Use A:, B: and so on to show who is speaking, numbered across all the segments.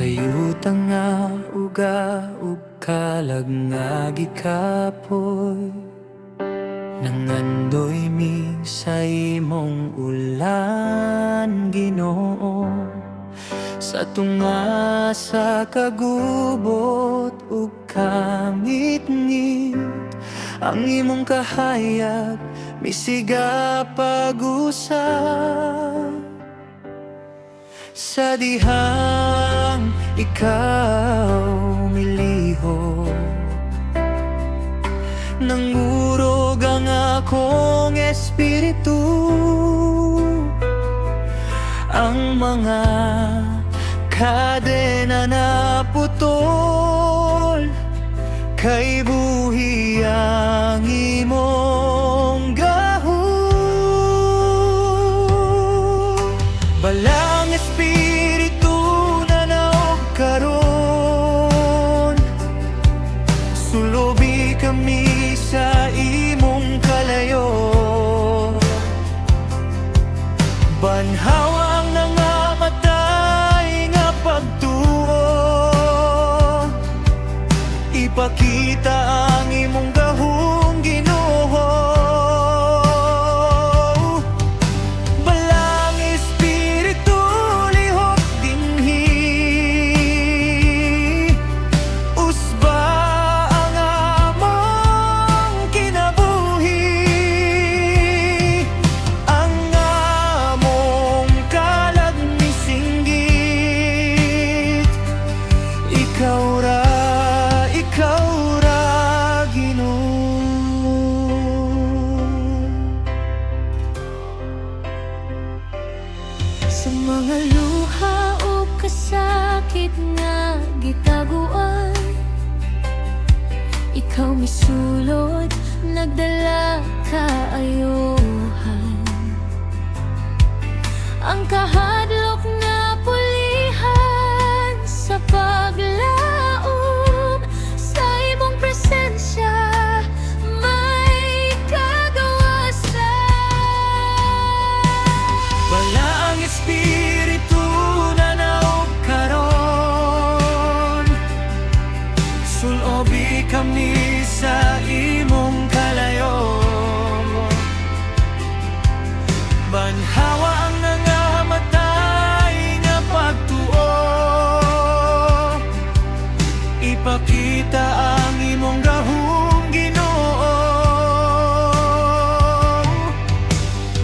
A: Sayuta nga uga ug kalag nga gikapoy, nangandoy mi sa imong ulan, Ginoo. Sa tunga sa kagubot ug kangit-ngit, ang imong kahayag misiga pag-usab. Sa dihang ikaw milihok, nangurog ang akong espiritu. Ang mga kadena na putol, kay buhi ang imong gahom. Balang espiritu na naog karon, sulobi kami sa imong kalayo. Banhawa ang nangamatay nga pagtuo, ipakita ang imong gahong, Ginoo. Balang espiritu lihok dinhi, usba ang among kinabuhi. Ang among kalag misinggit, ikaw ra, Ginoo.
B: Sa mga luha o kasakit nga gitaguan, ikaw misulod, nagdala kaayohan. Ang kahadlok na pulihan sa paglaom, sa imong presensya may kagawasan.
A: Wala ang espiritu na naog karon, sulobi kami sa imong kalayo. Banhawa ang nangamatay nga pagtuo, ipakita ang imong gahong, Ginoo.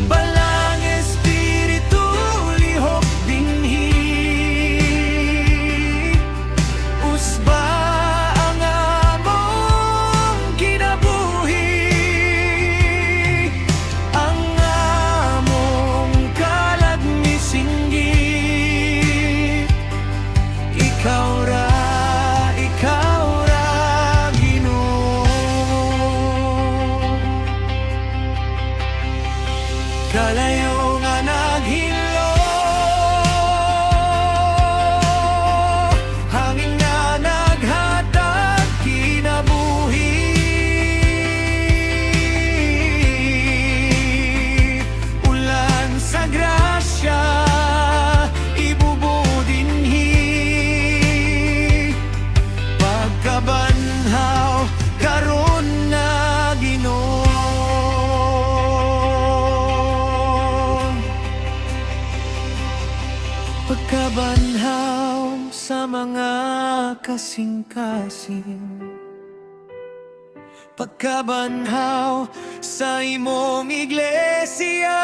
A: Balang espiritu lihok dinhi, usba ang among kinabuhi. Ang among kalag misinggit, ikaw ra, Ginoo. Kalayo nga naghilo, hangin nga naghatag kinabuhi. Ulan sa grasya ibubuo dinhi, pagkabanhaw karon na, Ginoo. Pagkabanhaw sa mga kasing-kasing, pagkabanhaw sa imong iglesia.